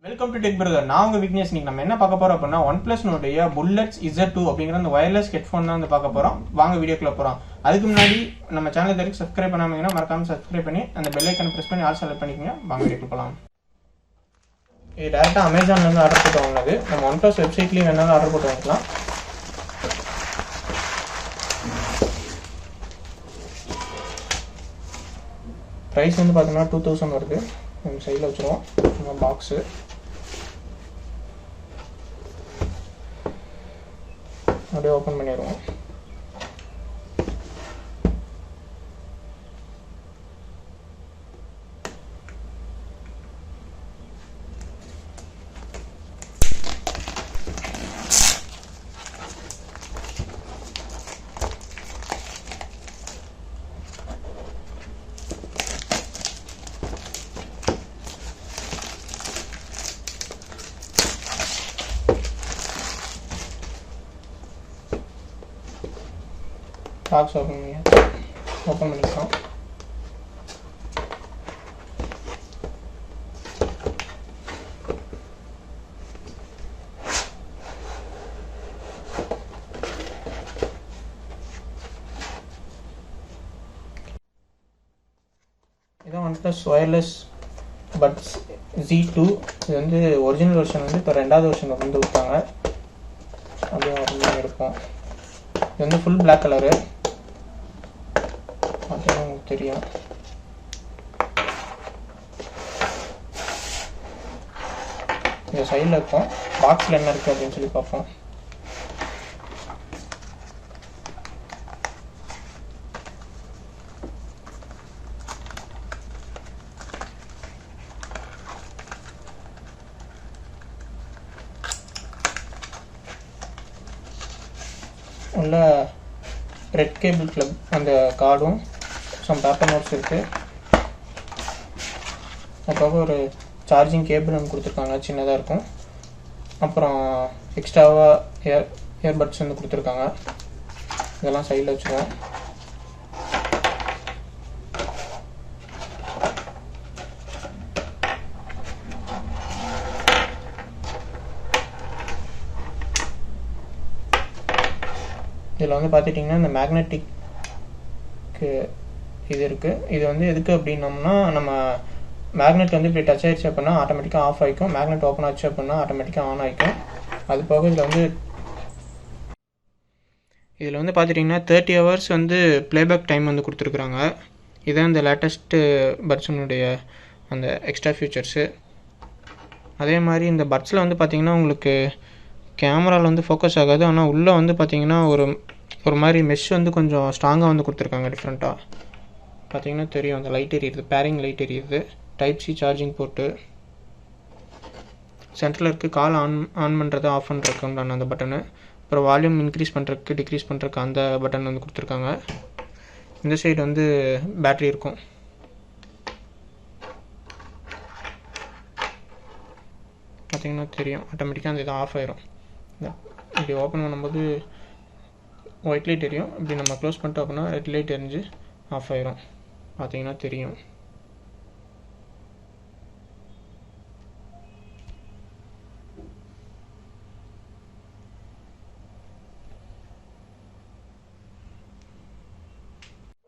Welcome to tech brother. நான் உங்க விக்னேஷ். இன்னைக்கு நம்ம என்ன பார்க்க போறோம் அப்படின்னா OnePlus Bullets Z2 அப்படிங்கிற அந்த வயர்லெஸ் ஹெட்ஃபோன் தான் வந்து பார்க்க போறோம். வாங்க வீடியோக்குள்ள போறோம். அதுக்கு முன்னாடி நம்ம சேனல் வரைக்கும் சப்ஸ்கிரைப் பண்ணாமீங்கன்னா மறக்காம சப்ஸ்கிரைப் பண்ணி அந்த பெல் ஐக்கனை பிரஸ் பண்ணி ஆல் செலக்ட் பண்ணிக்கோங்க. வாங்க வீடியோக்குள்ள போகலாம். இது டேரக்டா அமேசான்ல இருந்து ஆர்டர் போட்டு வாங்கினது. நம்ம OnePlus வெப்சைட்லயும் வேணாலும் ஆர்டர் போட்டு வாங்கிக்கலாம். ப்ரைஸ் வந்து பார்த்தீங்கன்னா 2000 வருது. நம்ம சைடில் வச்சுருவோம். நம்ம பாக்ஸு அப்படியே ஓப்பன் பண்ணிடுவோம். பாக்ஸ் ஓப்பன் பண்ணிக்கலாம். இதான் OnePlus Wireless Bullets Z2. இது வந்து ஒரிஜினல் வெர்ஷன் வந்து இப்போ 2வது வெர்ஷன் வந்து விட்டாங்க. அப்படியே ஓப்பன் எடுப்போம். இது வந்து ஃபுல் பிளாக் கலரு. பார்த்தீங்கன்னா உங்களுக்கு தெரியும். இந்த சைடில் இருக்கும். பாக்ஸில் என்ன இருக்குது அப்படின்னு சொல்லி பார்ப்போம். உள்ள ரெட் கேபிள் கிளப் அந்த கார்டும் சம் பேப்பர் நோட்ஸ் இருக்குது. அதுக்காக ஒரு சார்ஜிங் கேபிள் ஒன்று கொடுத்துருக்காங்க, சின்னதாக இருக்கும். அப்புறம் எக்ஸ்ட்ராவாக இயர்பட்ஸ் வந்து கொடுத்துருக்காங்க. இதெல்லாம் சைடில் வச்சுருவோம். இதில் வந்து பார்த்துட்டிங்கன்னா இந்த மேக்னெட்டிக்கு இது இருக்குது. இது வந்து எதுக்கு அப்படின்னோம்னா, நம்ம மேக்னெட் வந்து இப்படி டச் ஆகிடுச்சு அப்படின்னா ஆட்டோமேட்டிக்காக ஆஃப் ஆகிக்கும். மேக்னெட் ஓப்பன் ஆச்சு அப்படின்னா ஆட்டோமேட்டிக்காக ஆன் ஆகிக்கும். அது போக இதில் வந்து பார்த்துட்டிங்கன்னா 30 hours வந்து ப்ளேபேக் டைம் வந்து கொடுத்துருக்குறாங்க. இதுதான் இந்த லேட்டஸ்ட்டு பட்ஸனுடைய அந்த எக்ஸ்ட்ரா ஃபியூச்சர்ஸு. அதே மாதிரி இந்த பட்ஸில் வந்து பார்த்திங்கன்னா உங்களுக்கு கேமராவில் வந்து ஃபோக்கஸ் ஆகாது. ஆனால் உள்ளே வந்து பார்த்திங்கன்னா ஒரு மாதிரி மெஷ் வந்து கொஞ்சம் ஸ்ட்ராங்காக வந்து கொடுத்துருக்காங்க. டிஃப்ரெண்ட்டாக பார்த்திங்கன்னா தெரியும். அந்த லைட் எரியுது, பேரிங் லைட் எரியுது. டைப் சி சார்ஜிங் போர்ட்டு சென்டரில் இருக்குது. கால் ஆன் பண்ணுறது ஆஃப் பண்ணுறதுக்கு உண்டான அந்த பட்டனு. அப்புறம் வால்யூம் இன்க்ரீஸ் பண்ணுறதுக்கு டிக்ரீஸ் பண்ணுறதுக்கு அந்த பட்டன் வந்து கொடுத்துருக்காங்க. இந்த சைடு வந்து பேட்ரி இருக்கும். பார்த்திங்கன்னா தெரியும். ஆட்டோமேட்டிக்காக அந்த இது ஆஃப் ஆயிரும். இப்படி ஓப்பன் பண்ணும்போது ஒயிட் லைட் எரியும். இப்படி நம்ம க்ளோஸ் பண்ணிட்டோம் அப்படின்னா ரெட் லைட் எரிஞ்சு ஆஃப் ஆயிரும். பார்த்தீங்கன்னா தெரியும்.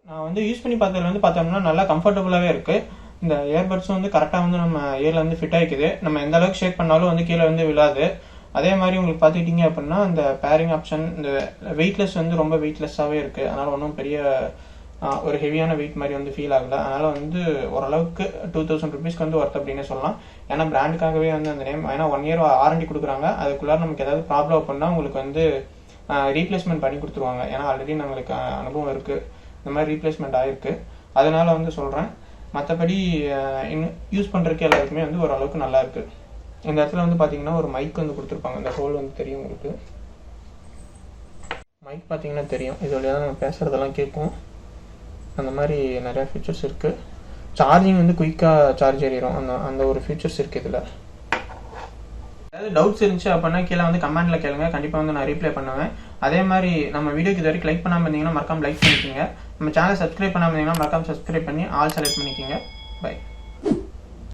நான் வந்து யூஸ் பண்ணி பார்த்ததுல வந்து பார்த்தோம்னா நல்லா கம்ஃபர்டபுளாகவே இருக்குது. இந்த இயர்பட்ஸும் வந்து கரெக்டாக வந்து நம்ம இயரில் வந்து ஃபிட் ஆகிக்குது. நம்ம எந்த அளவுக்கு ஷேக் பண்ணாலும் வந்து கீழே வந்து விழாது. அதே மாதிரி உங்களுக்கு பார்த்துக்கிட்டிங்க அப்படின்னா இந்த பேரிங் ஆப்ஷன், இந்த வெயிட்லெஸ் வந்து ரொம்ப வெயிட்லெஸ்ஸாகவே இருக்குது. அதனால் ஒன்றும் பெரிய ஒரு ஹெவியான வெயிட் மாதிரி வந்து ஃபீல் ஆகலை. அதனால் வந்து ஓரளவுக்கு 2000 rupeesக்கு வந்து ஒர்த் அப்படின்னு சொல்லலாம். ஏன்னா பிராண்டுக்காகவே வந்து அந்த நேம். ஏன்னா 1 year வாரண்டி கொடுக்குறாங்க. அதுக்குள்ளார நமக்கு ஏதாவது ப்ராப்ளம் அப்படின்னா உங்களுக்கு வந்து ரீப்ளேஸ்மெண்ட் பண்ணி கொடுத்துருவாங்க. ஏன்னா ஆல்ரெடி நம்மளுக்கு அனுபவம் இருக்குது. இந்த மாதிரி ரீப்ளேஸ்மெண்ட் ஆகிருக்கு. அதனால் வந்து சொல்கிறேன். மற்றபடி இன்னும் யூஸ் பண்ணுறதுக்கு எல்லாருக்குமே வந்து ஓரளவுக்கு நல்லா இருக்குது. இந்த இடத்துல வந்து பார்த்தீங்கன்னா ஒரு மைக் வந்து கொடுத்துருப்பாங்க. இந்த ஹோல் வந்து தெரியும் உங்களுக்கு. மைக் பார்த்தீங்கன்னா தெரியும். இது வழியாக நம்ம பேசுகிறதெல்லாம் கேட்கும். அந்த மாதிரி நிறையா ஃபீச்சர்ஸ் இருக்குது. சார்ஜிங் வந்து குயிக்காக சார்ஜ் ஏறிடும். அந்த ஒரு ஃபீச்சர்ஸ் இருக்குது இதில். ஏதாவது டவுட்ஸ் இருந்துச்சு அப்படின்னா கீழே வந்து கமெண்ட்டில் கேளுங்க. கண்டிப்பாக வந்து நான் ரீப்ளை பண்ணுவேன். அதே மாதிரி நம்ம வீடியோக்கு இது வரைக்கும் லைக் பண்ணாமல் இருந்தீங்கன்னா மறக்காம லைக் பண்ணிக்கோங்க. நம்ம சேனல் சப்ஸ்கிரைப் பண்ணாமல் இருந்தீங்கன்னா மறக்காம சப்ஸ்கிரைப் பண்ணி ஆல் செலக்ட் பண்ணிக்கோங்க. பை.